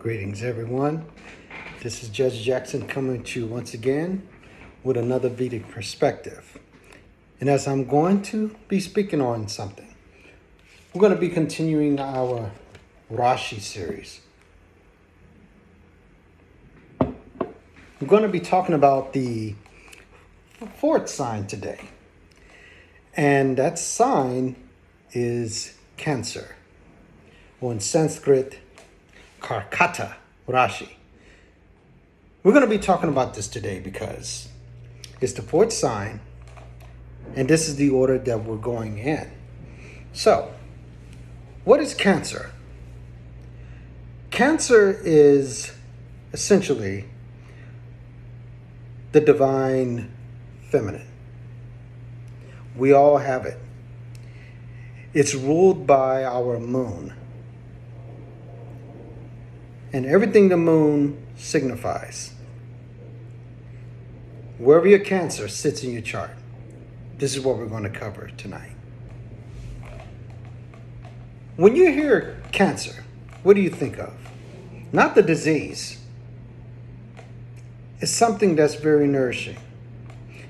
Greetings, everyone. This is Judge Jackson coming to you once again with another Vedic perspective. And as I'm going to be speaking on something, we're going to be continuing our Rasi series. We're going to be talking about the fourth sign today. And that sign is Cancer, or in Sanskrit, Karkata Rasi. We're going to be talking about this today because it's the fourth sign, and this is the order that we're going in. So, what is Cancer? Cancer is essentially the divine feminine. We all have it. It's ruled by our moon. And everything the moon signifies. Wherever your Cancer sits in your chart, this is what we're going to cover tonight. When you hear Cancer, what do you think of? Not the disease. It's something that's very nourishing.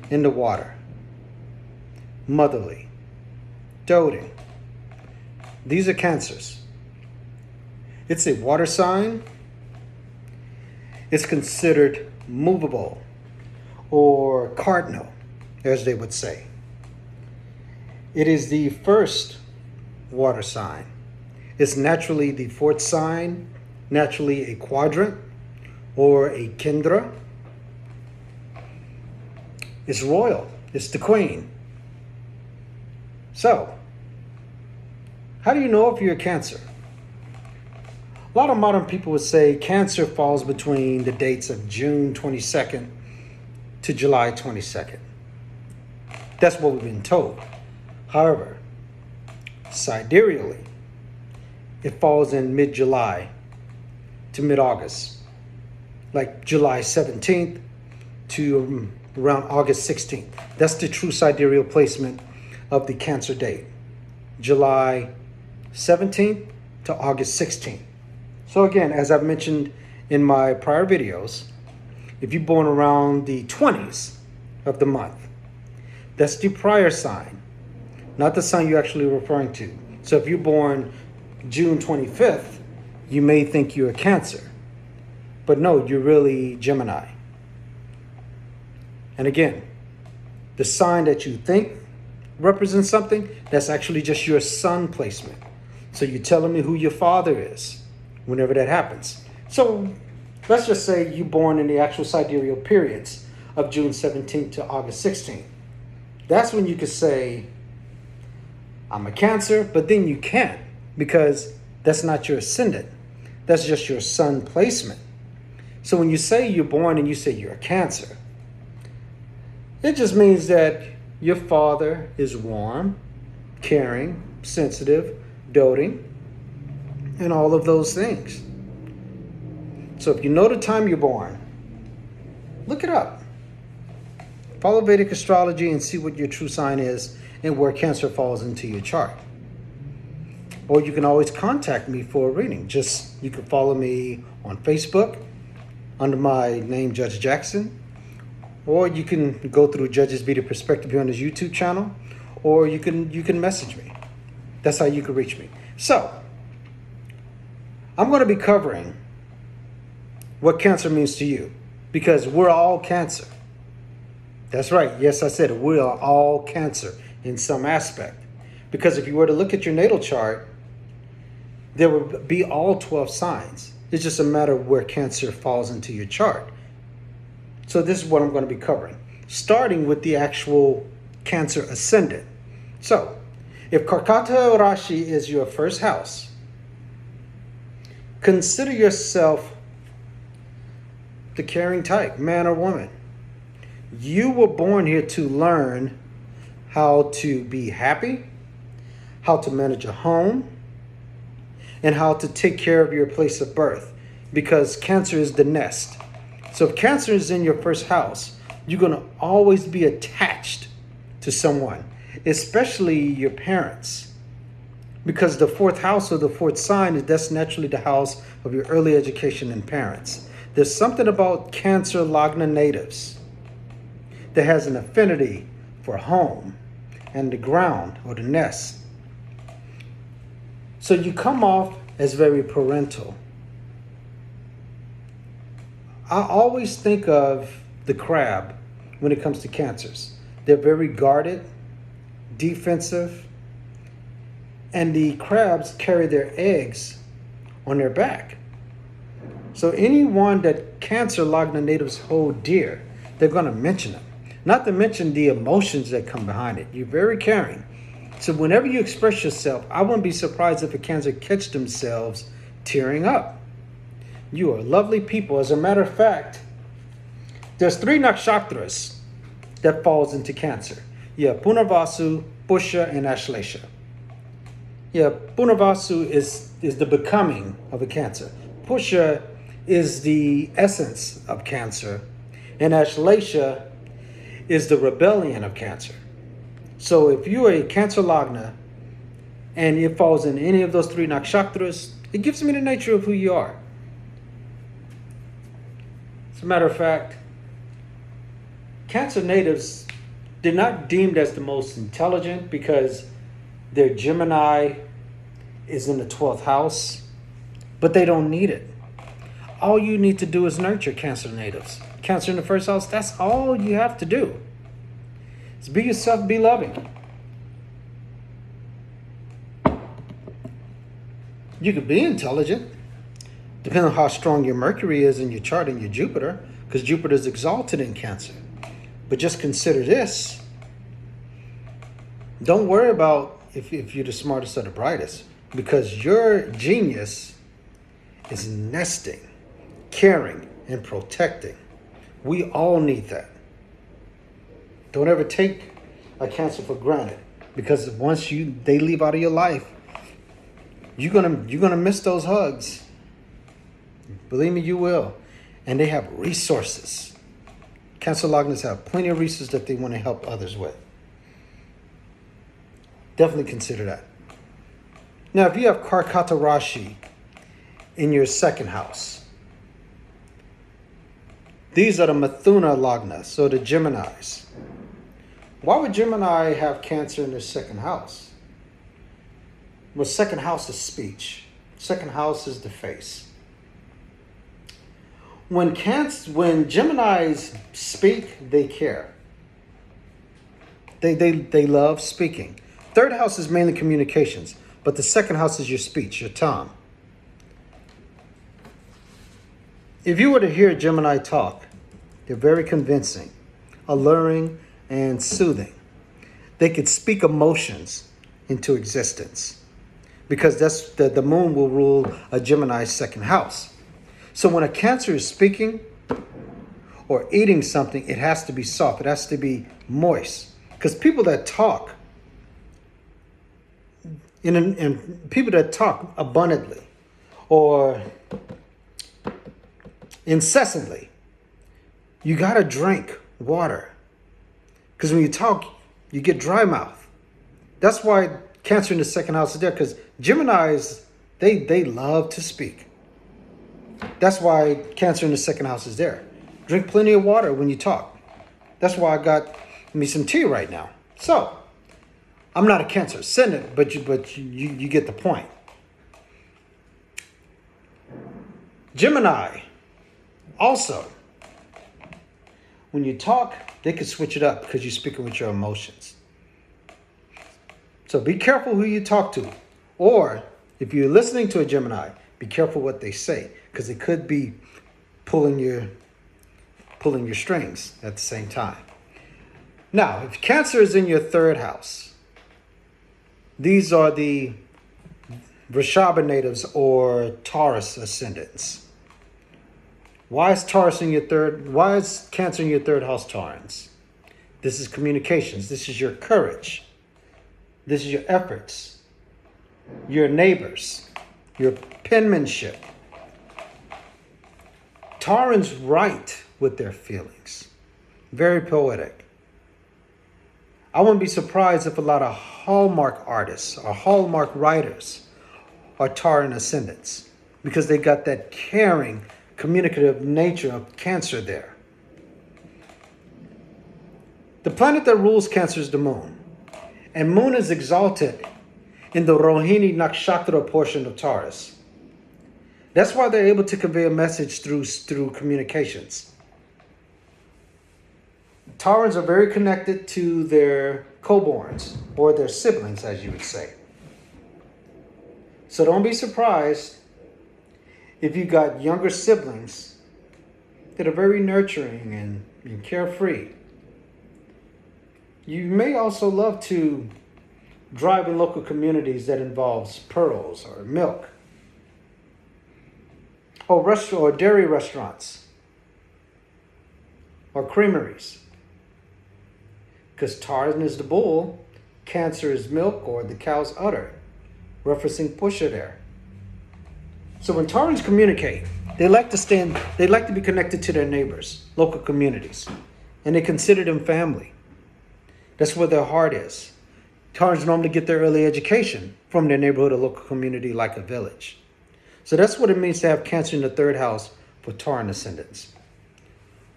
In the water. Motherly. Doting. These are Cancers. It's a water sign. It's considered movable or cardinal, as they would say. It is the first water sign. It's naturally the fourth sign, naturally a quadrant or a kendra. It's royal. It's the queen. So, how do you know if you're a Cancer? A lot of modern people would say Cancer falls between the dates of June 22nd to July 22nd. That's what we've been told. However, sidereally, it falls in mid-July to mid-August, like July 17th to around August 16th. That's the true sidereal placement of the Cancer date, July 17th to August 16th. So again, as I've mentioned in my prior videos, if you're born around the 20s of the month, that's the prior sign, not the sign you're actually referring to. So if you're born June 25th, you may think you're a Cancer, but no, you're really Gemini. And again, the sign that you think represents something, that's actually just your sun placement. So you're telling me who your father is whenever that happens. So let's just say you're born in the actual sidereal periods of June 17th to August 16th. That's when you could say, I'm a Cancer, but then you can't because that's not your ascendant. That's just your sun placement. So when you say you're born and you say you're a Cancer, it just means that your father is warm, caring, sensitive, doting, and all of those things. So if you know the time you're born, look it up. Follow Vedic astrology and see what your true sign is and where Cancer falls into your chart. Or you can always contact me for a reading. You can follow me on Facebook under my name, Judge Jackson. Or you can go through Judge's Vedic Perspective here on his YouTube channel. Or you can message me. That's how you can reach me. So, I'm going to be covering what Cancer means to you. Because we're all Cancer. That's right. Yes, I said it. We are all Cancer in some aspect. Because if you were to look at your natal chart, there would be all 12 signs. It's just a matter of where Cancer falls into your chart. So this is what I'm going to be covering. Starting with the actual Cancer ascendant. So, if Karkata Rasi is your first house, consider yourself the caring type, man or woman. You were born here to learn how to be happy, how to manage a home, and how to take care of your place of birth. Because Cancer is the nest. So if Cancer is in your first house, you're going to always be attached to someone, especially your parents. Because the fourth house or the fourth sign is that's naturally the house of your early education and parents. There's something about Cancer Lagna natives that has an affinity for home and the ground or the nest. So you come off as very parental. I always think of the crab when it comes to cancers. They're very guarded, defensive, and the crabs carry their eggs on their back. So anyone that Cancer Lagna natives hold dear, they're going to mention them. Not to mention the emotions that come behind it. You're very caring. So whenever you express yourself, I wouldn't be surprised if a Cancer catch themselves tearing up. You are lovely people. As a matter of fact, there's 3 nakshatras that falls into Cancer. You have Punarvasu, Pusha, and Ashlesha. Yeah, Punarvasu is the becoming of a Cancer. Pusha is the essence of Cancer. And Ashlesha is the rebellion of Cancer. So if you're a Cancer Lagna and it falls in any of those 3 nakshatras, it gives me the nature of who you are. As a matter of fact, Cancer natives, they're not deemed as the most intelligent because their Gemini is in the 12th house, but they don't need it. All you need to do is nurture Cancer natives. Cancer in the 1st house, that's all you have to do. Is be yourself, be loving. You could be intelligent, depending on how strong your Mercury is in your chart and your Jupiter, because Jupiter is exalted in Cancer. But just consider this. Don't worry about if you're the smartest or the brightest, because your genius is nesting, caring, and protecting. We all need that. Don't ever take a Cancer for granted, because once they leave out of your life, you're gonna miss those hugs. Believe me, you will. And they have resources. Cancer Lagnas have plenty of resources that they want to help others with. Definitely consider that. Now, if you have Karkata Rasi in your 2nd house, these are the Mithuna Lagnas, so the Geminis. Why would Gemini have Cancer in their 2nd house? Well, 2nd house is speech. 2nd house is the face. When Geminis speak, they care. They love speaking. 3rd house is mainly communications, but the 2nd house is your speech, your tongue. If you were to hear Gemini talk, they're very convincing, alluring, and soothing. They could speak emotions into existence, because that's the moon will rule a Gemini's 2nd house. So when a Cancer is speaking or eating something, it has to be soft. It has to be moist. Because people that talk and people that talk abundantly or incessantly, you got to drink water. Because when you talk, you get dry mouth. That's why Cancer in the 2nd house is there, because Geminis, they love to speak. That's why Cancer in the 2nd house is there. Drink plenty of water when you talk. That's why I got me some tea right now. So, I'm not a Cancer ascendant, but you get the point. Gemini, also, when you talk, they can switch it up because you're speaking with your emotions. So be careful who you talk to. Or if you're listening to a Gemini, be careful what they say, because it could be pulling your strings at the same time. Now, if Cancer is in your 3rd house, these are the Vrishabha natives or Taurus ascendants. Why is Cancer in your 3rd house, Taurans? This is communications. This is your courage. This is your efforts, your neighbors, your penmanship. Taurans write with their feelings. Very poetic. I wouldn't be surprised if a lot of Hallmark artists or Hallmark writers are Tauran ascendants because they got that caring, communicative nature of Cancer there. The planet that rules Cancer is the moon. And moon is exalted in the Rohini Nakshatra portion of Taurus. That's why they're able to convey a message through communications. Taurans are very connected to their co-borns, or their siblings, as you would say. So don't be surprised if you got younger siblings that are very nurturing and carefree. You may also love to drive in local communities that involves pearls or milk, or dairy restaurants, or creameries. Because Taurus is the bull, Cancer is milk or the cow's udder, referencing Pusha there. So when Taurans communicate, they like to be connected to their neighbors, local communities, and they consider them family. That's where their heart is. Taurans normally get their early education from their neighborhood or local community, like a village. So that's what it means to have Cancer in the third house for Tauran ascendants.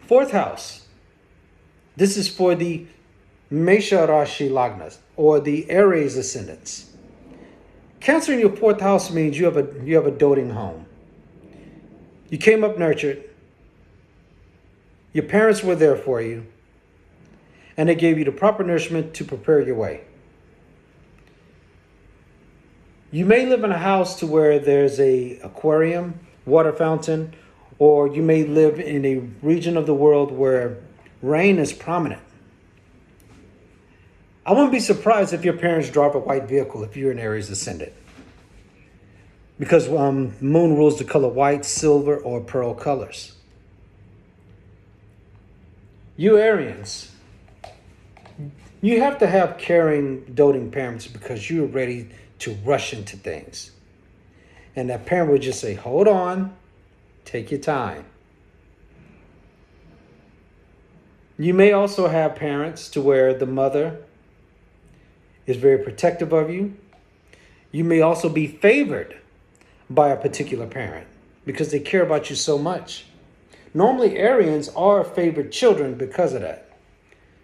Fourth house. This is for the Mesha Rashi Lagnas, or the Aries ascendants. Cancer in your fourth house means you have a doting home. You came up nurtured. Your parents were there for you, and they gave you the proper nourishment to prepare your way. You may live in a house to where there's a aquarium, water fountain, or you may live in a region of the world where rain is prominent. I wouldn't be surprised if your parents drive a white vehicle if you're an Aries ascendant, because moon rules the color white, silver, or pearl colors. You Arians, you have to have caring, doting parents because you're ready to rush into things. And that parent would just say, hold on, take your time. You may also have parents to where the mother is very protective of you. You may also be favored by a particular parent because they care about you so much. Normally, Arians are favored children because of that.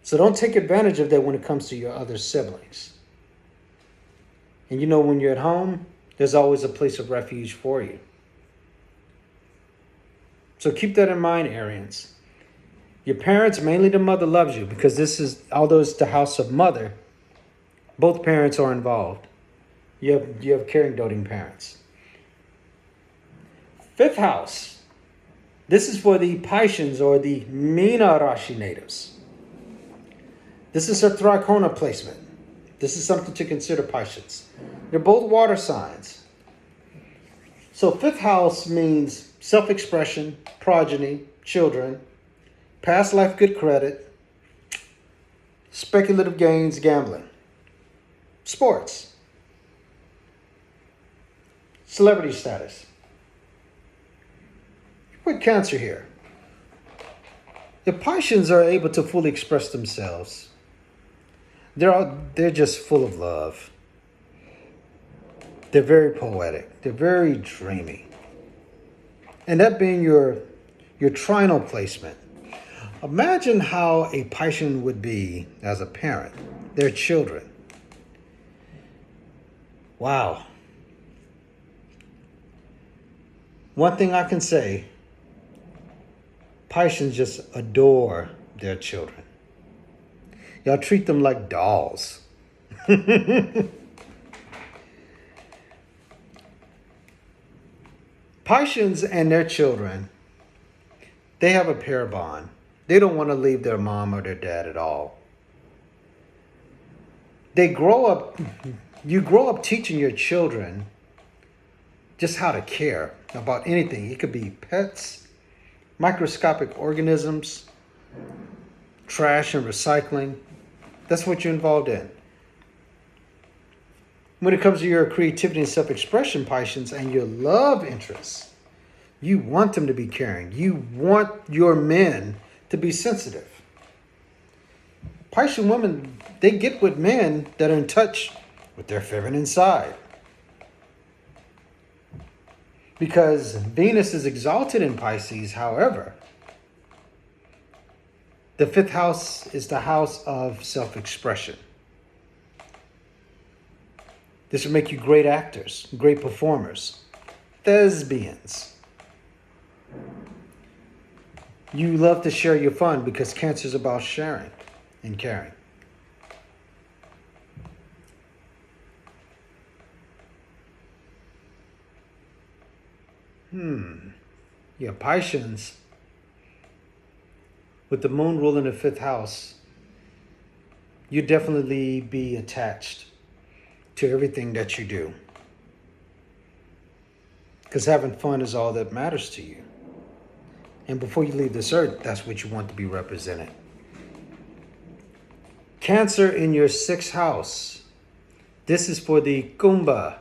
So don't take advantage of that when it comes to your other siblings. And you know, when you're at home, there's always a place of refuge for you. So keep that in mind, Arians. Your parents, mainly the mother, loves you because although it's the house of mother, both parents are involved. You have caring, doting parents. Fifth house. This is for the Pisceans or the Meena Rashi natives. This is a Trikona placement. This is something to consider, Pisceans. They're both water signs. So fifth house means self-expression, progeny, children, past life good credit, speculative gains, gambling, sports, celebrity status. Put Cancer here. The Pisceans are able to fully express themselves. They're just full of love. They're very poetic. They're very dreamy. And that being your trinal placement. Imagine how a Piscean would be as a parent, their children. Wow. One thing I can say, Pisceans just adore their children. Y'all treat them like dolls. Pisceans and their children, they have a pair bond. They don't want to leave their mom or their dad at all. You grow up teaching your children just how to care about anything. It could be pets, microscopic organisms, trash and recycling. That's what you're involved in. When it comes to your creativity and self-expression, Pisceans, and your love interests, you want them to be caring. You want your men to be sensitive. Piscean women, they get with men that are in touch with their feminine side. Because Venus is exalted in Pisces, however, the fifth house is the house of self-expression. This will make you great actors, great performers, thespians. You love to share your fun because Cancer is about sharing and caring. Yeah, Pisceans, with the moon ruling the fifth house, you definitely be attached to everything that you do. Because having fun is all that matters to you. And before you leave this earth, that's what you want to be represented. Cancer in your sixth house. This is for the Kumbha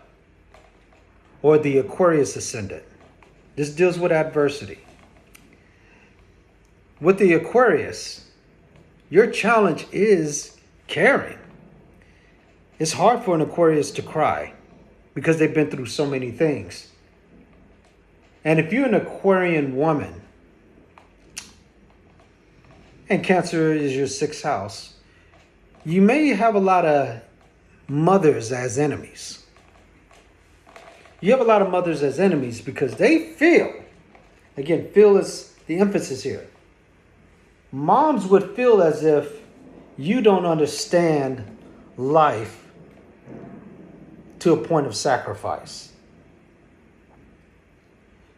or the Aquarius ascendant. This deals with adversity. With the Aquarius, your challenge is caring. It's hard for an Aquarius to cry because they've been through so many things. And if you're an Aquarian woman, and Cancer is your sixth house, you may have a lot of mothers as enemies. You have a lot of mothers as enemies because they feel, again, feel is the emphasis here. Moms would feel as if you don't understand life to a point of sacrifice.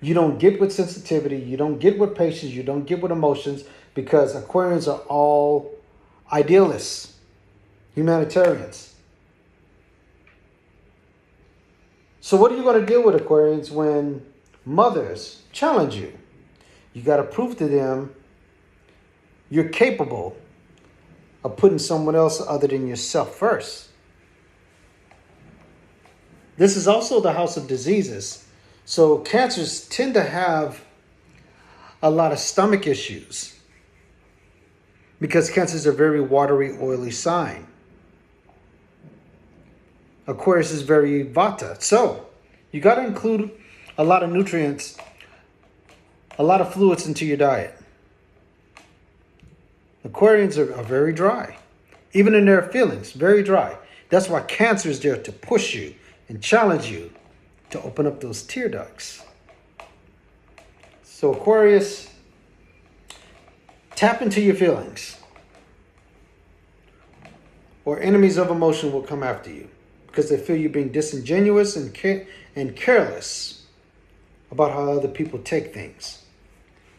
You don't get with sensitivity, you don't get with patience, you don't get with emotions, because Aquarians are all idealists, humanitarians. So what are you going to deal with, Aquarians, when mothers challenge you? You got to prove to them you're capable of putting someone else other than yourself first. This is also the house of diseases. So Cancers tend to have a lot of stomach issues because Cancers are a very watery, oily sign. Aquarius is very Vata. So you got to include a lot of nutrients, a lot of fluids into your diet. Aquarians are very dry, even in their feelings, very dry. That's why Cancer is there to push you and challenge you to open up those tear ducts. So Aquarius, tap into your feelings, or enemies of emotion will come after you because they feel you're being disingenuous and careless about how other people take things,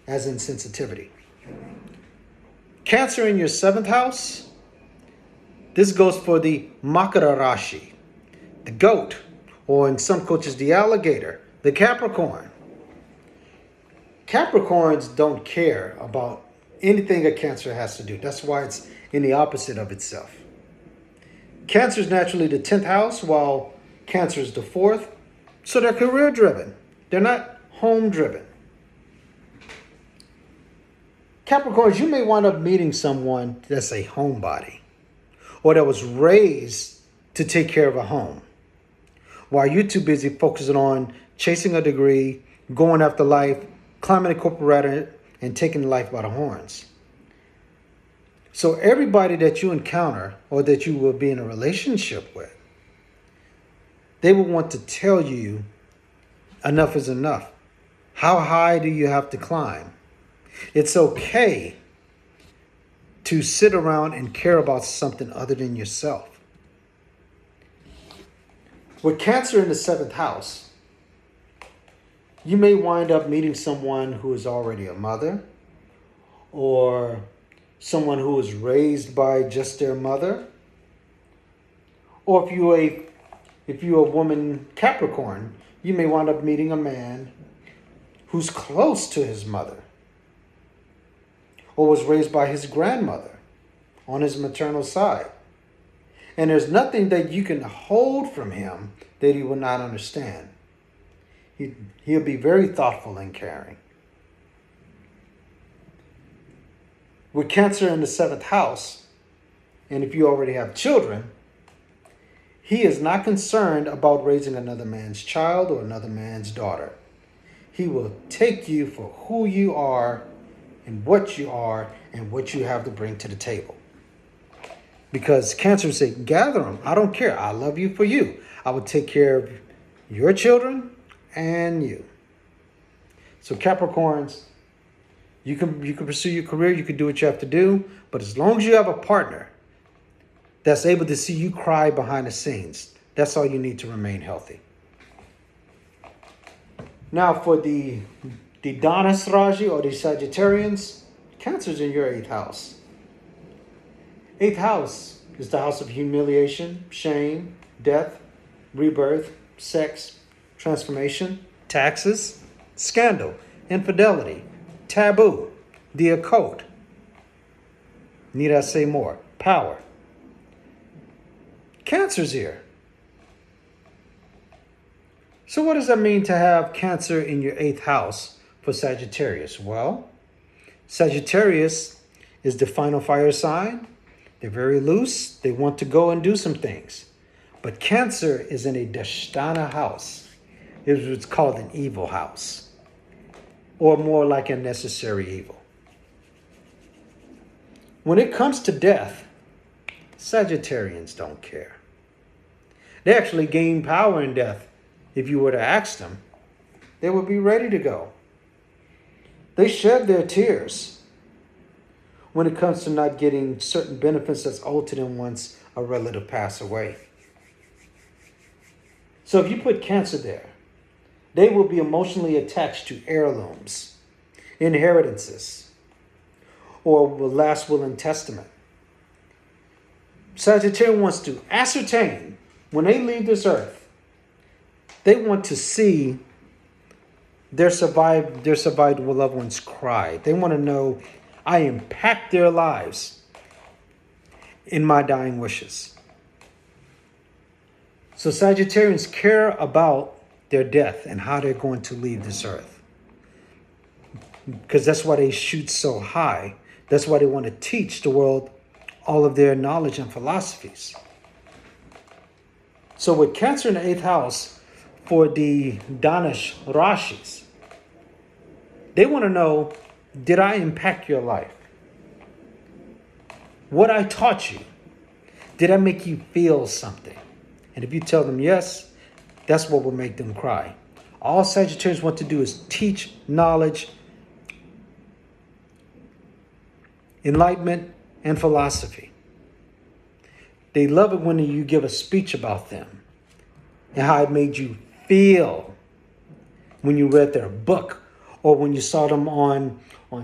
as insensitivity. Cancer in your seventh house. This goes for the Makara Rasi, the goat, or in some cultures, the alligator, the Capricorn. Capricorns don't care about anything a Cancer has to do. That's why it's in the opposite of itself. Cancer is naturally the 10th house, while Cancer is the 4th. So they're career driven. They're not home driven. Capricorns, you may wind up meeting someone that's a homebody or that was raised to take care of a home while you're too busy focusing on chasing a degree, going after life, climbing a corporate ladder, and taking life by the horns. So everybody that you encounter or that you will be in a relationship with, they will want to tell you enough is enough. How high do you have to climb? It's okay to sit around and care about something other than yourself. With Cancer in the 7th house, you may wind up meeting someone who is already a mother, or someone who was raised by just their mother. Or if you're a woman Capricorn, you may wind up meeting a man who's close to his mother or was raised by his grandmother on his maternal side. And there's nothing that you can hold from him that he will not understand. He'll be very thoughtful and caring. With Cancer in the 7th house, And if you already have children, he is not concerned about raising another man's child or another man's daughter. He will take you for who you are and what you have to bring to the table. Because Cancer say, gather them. I don't care. I love you for you. I will take care of your children and you. So Capricorns, you can pursue your career. You can do what you have to do. But as long as you have a partner that's able to see you cry behind the scenes, that's all you need to remain healthy. Now for the Dhanush Rashi or the Sagittarians, Cancer's in your 8th house. 8th house is the house of humiliation, shame, death, rebirth, sex, transformation, taxes, scandal, infidelity, taboo, the occult. Need I say more? Power. Cancer's here. So what does that mean to have Cancer in your 8th house for Sagittarius? Well, Sagittarius is the final fire sign. They're very loose. They want to go and do some things. But Cancer is in a Dashtana house. It's called an evil house, or more like a necessary evil. When it comes to death, Sagittarians don't care. They actually gain power in death. If you were to ask them, they would be ready to go. They shed their tears when it comes to not getting certain benefits that's owed to them once a relative passed away. So if you put Cancer there, they will be emotionally attached to heirlooms, inheritances, or the last will and testament. Sagittarius wants to ascertain when they leave this earth, they want to see their survived loved ones cry. They want to know, I impact their lives in my dying wishes. So Sagittarians care about their death and how they're going to leave this earth. Because that's why they shoot so high. That's why they want to teach the world all of their knowledge and philosophies. So with Cancer in the 8th house, for the Dhanush Rashis, they want to know, did I impact your life? What I taught you, did I make you feel something? And if you tell them yes, that's what will make them cry. All Sagittarians want to do is teach knowledge, enlightenment, and philosophy. They love it when you give a speech about them and how it made you feel when you read their book or when you saw them on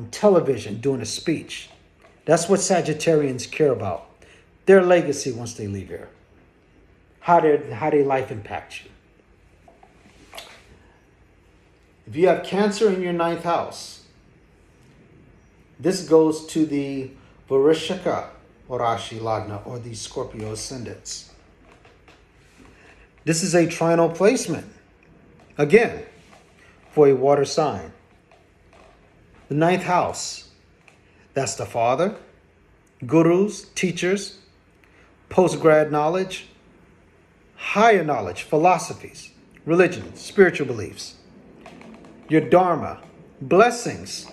television doing a speech. That's what Sagittarians care about. Their legacy once they leave here. How their life impacts you. If you have Cancer in your 9th house, this goes to the Vrishaka Rashi Lagna, or the Scorpio ascendants. This is a trinal placement, again, for a water sign. The 9th house, that's the father, gurus, teachers, post-grad knowledge, higher knowledge, philosophies, religion, spiritual beliefs, your dharma, blessings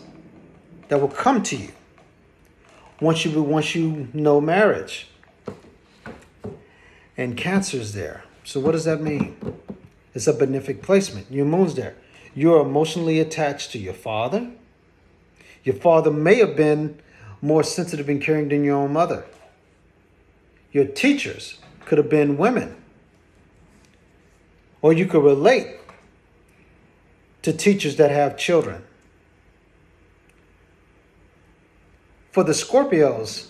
that will come to you once you know marriage. And Cancer's there. So what does that mean? It's a benefic placement. Your moon's there. You're emotionally attached to your father. Your father may have been more sensitive and caring than your own mother. Your teachers could have been women. Or you could relate to teachers that have children. For the Scorpios,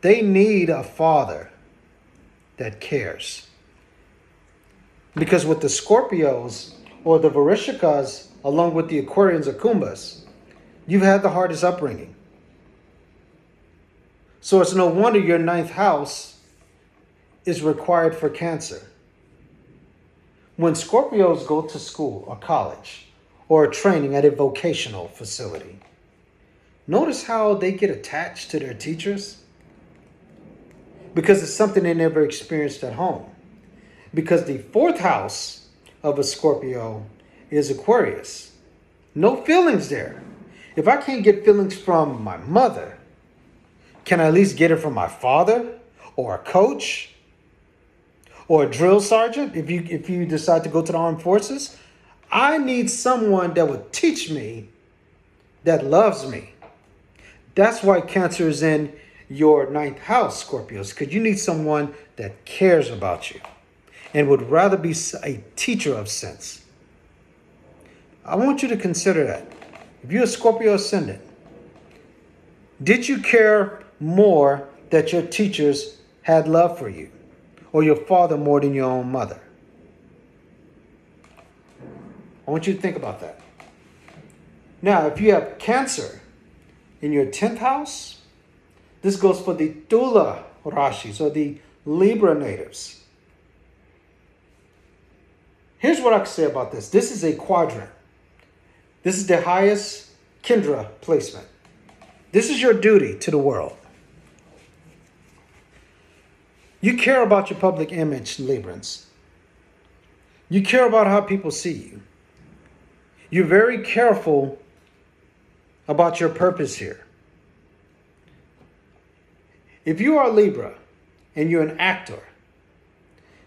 they need a father that cares. Because with the Scorpios or the Varishikas, along with the Aquarians or Kumbhas, you've had the hardest upbringing. So it's no wonder your 9th house is required for Cancer. When Scorpios go to school or college or training at a vocational facility, notice how they get attached to their teachers. because it's something they never experienced at home. Because the fourth house of a Scorpio is Aquarius. No feelings there. If I can't get feelings from my mother, can I at least get it from my father or a coach or a drill sergeant? If you decide to go to the armed forces, I need someone that would teach me, that loves me. That's why Cancer is in your ninth house, Scorpios, because you need someone that cares about you and would rather be a teacher of sense. I want you to consider that. If you're a Scorpio ascendant, did you care more that your teachers had love for you, or your father more than your own mother? I want you to think about that. Now, if you have Cancer in your 10th house, this goes for the Tula Rashis, or the Libra natives. Here's what I can say about this. This is a quadrant. This is the highest Kendra placement. This is your duty to the world. You care about your public image, Librans. You care about how people see you. You're very careful about your purpose here. If you are a Libra and you're an actor,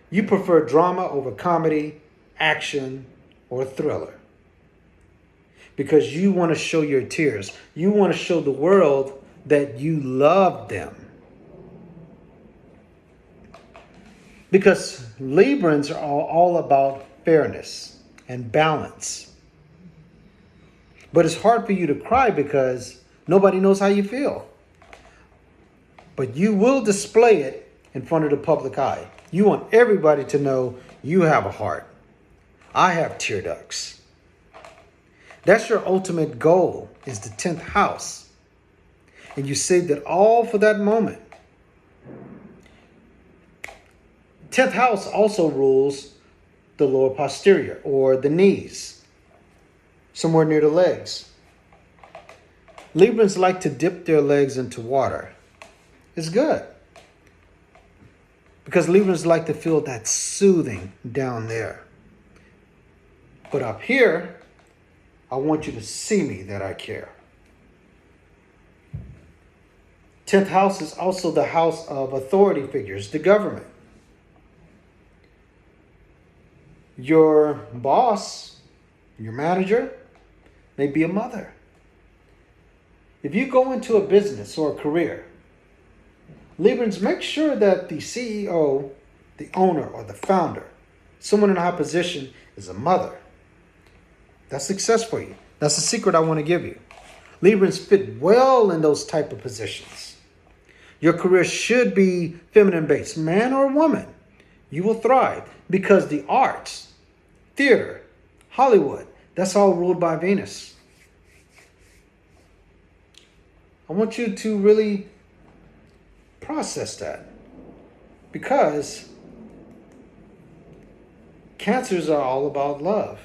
you prefer drama over comedy, action, or thriller. Because you want to show your tears. You want to show the world that you love them. Because Librans are all about fairness and balance. But it's hard for you to cry because nobody knows how you feel. But you will display it in front of the public eye. You want everybody to know you have a heart. I have tear ducts. That's your ultimate goal, is the 10th house. And you saved it all for that moment. 10th house also rules the lower posterior, or the knees, somewhere near the legs. Librans like to dip their legs into water. It's good. Because Librans like to feel that soothing down there. But up here, I want you to see me that I care. 10th house is also the house of authority figures, the government. Your boss, your manager, may be a mother. If you go into a business or a career, Librans, make sure that the CEO, the owner, or the founder, someone in a high position, is a mother. That's success for you. That's the secret I want to give you. Librans fit well in those type of positions. Your career should be feminine based, man or woman. You will thrive because the arts, theater, Hollywood, that's all ruled by Venus. I want you to really process that, because Cancers are all about love.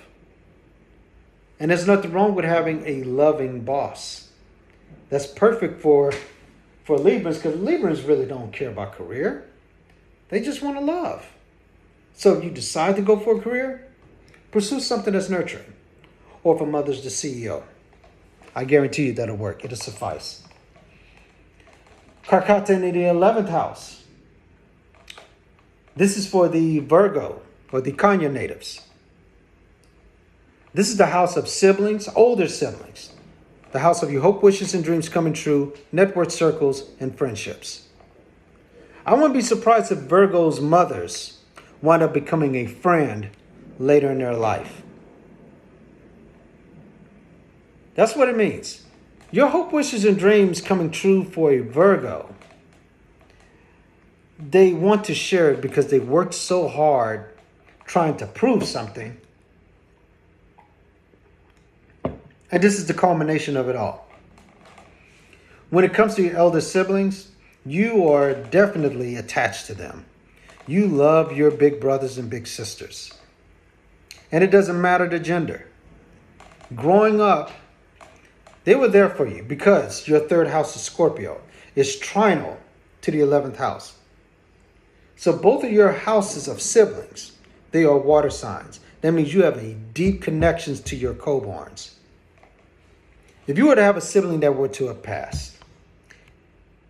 And there's nothing wrong with having a loving boss. That's perfect for Librans, because Librans really don't care about career. They just want to love. So if you decide to go for a career, pursue something that's nurturing. Or if a mother's the CEO, I guarantee you that'll work. It'll suffice. Karkata in the 11th house. This is for the Virgo, or the Kanya natives. This is the house of siblings, older siblings. The house of your hope, wishes, and dreams coming true, network circles, and friendships. I wouldn't be surprised if Virgo's mothers wind up becoming a friend later in their life. That's what it means. Your hope, wishes, and dreams coming true for a Virgo. They want to share it because they worked so hard trying to prove something. And this is the culmination of it all. When it comes to your elder siblings, you are definitely attached to them. You love your big brothers and big sisters. And it doesn't matter the gender. Growing up, they were there for you because your third house of Scorpio is trinal to the 11th house. So both of your houses of siblings, they are water signs. That means you have a deep connections to your co-borns. If you were to have a sibling that were to have passed,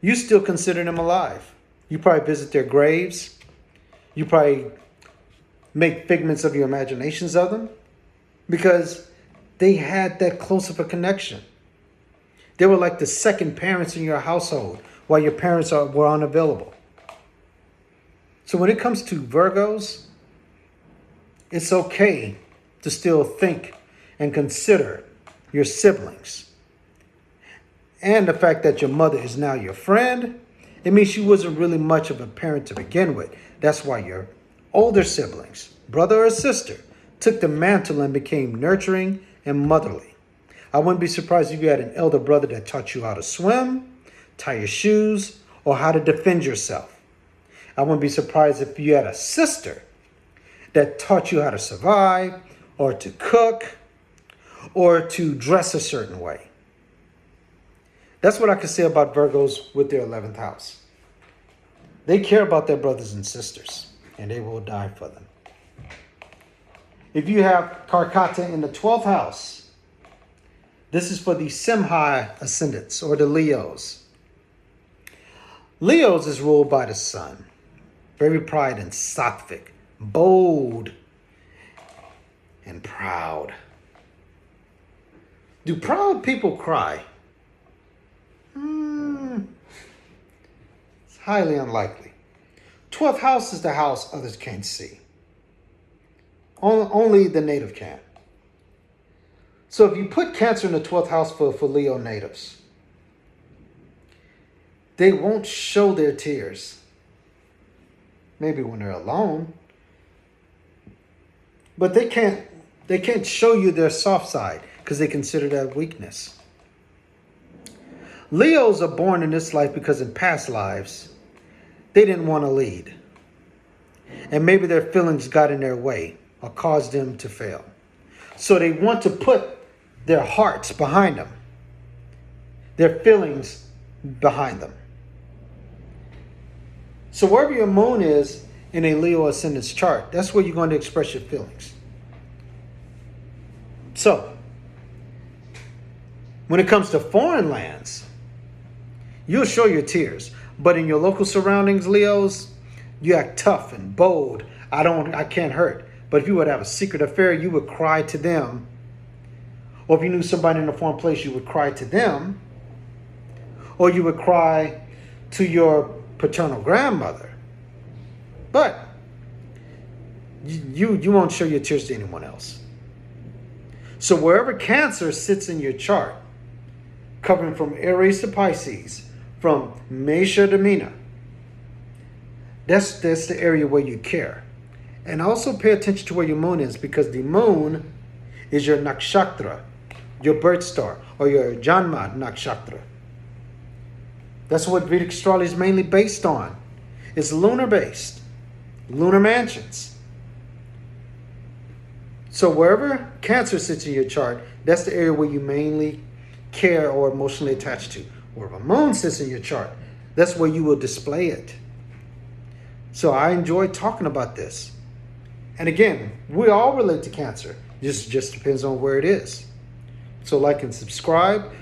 you still consider them alive. You probably visit their graves. You probably make figments of your imaginations of them because they had that close of a connection. They were like the second parents in your household while your parents were unavailable. So when it comes to Virgos, it's okay to still think and consider your siblings. And the fact that your mother is now your friend, it means she wasn't really much of a parent to begin with. That's why your older siblings, brother or sister, took the mantle and became nurturing and motherly. I wouldn't be surprised if you had an elder brother that taught you how to swim, tie your shoes, or how to defend yourself. I wouldn't be surprised if you had a sister that taught you how to survive, or to cook, or to dress a certain way. That's what I can say about Virgos with their 11th house. They care about their brothers and sisters, and they will die for them. If you have Karkata in the 12th house, this is for the Simhi ascendants, or the Leos. Leos is ruled by the sun. Very pride and sattvic, bold and proud. Do proud people cry? It's highly unlikely. 12th house is the house others can't see. Only the native can. So if you put Cancer in the 12th house for Leo natives, they won't show their tears. Maybe when they're alone. But they can't show you their soft side because they consider that weakness. Leos are born in this life because in past lives, they didn't want to lead. And maybe their feelings got in their way or caused them to fail. So they want to put their hearts behind them, their feelings behind them. So wherever your moon is in a Leo ascendant's chart, that's where you're going to express your feelings. So, when it comes to foreign lands, you'll show your tears. But in your local surroundings, Leos, you act tough and bold. I can't hurt. But if you would have a secret affair, you would cry to them. Or if you knew somebody in a foreign place, you would cry to them. Or you would cry to your paternal grandmother. But you won't show your tears to anyone else. So wherever Cancer sits in your chart, covering from Aries to Pisces, from Mesha to Mina, that's the area where you care. And also pay attention to where your moon is, because the moon is your nakshatra, your birth star, or your Janma nakshatra. That's what Vedic astrology is mainly based on. It's lunar based, lunar mansions. So wherever Cancer sits in your chart, that's the area where you mainly care or emotionally attached to. Wherever moon sits in your chart, that's where you will display it. So I enjoy talking about this. And again, we all relate to Cancer. Just depends on where it is. So like and subscribe,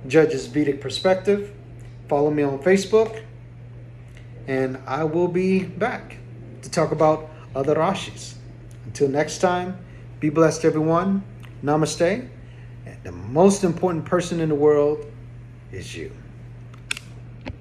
Judge's Vedic Perspective. Follow me on Facebook. And I will be back to talk about other Rashis. Until next time, be blessed everyone. Namaste. And the most important person in the world is you.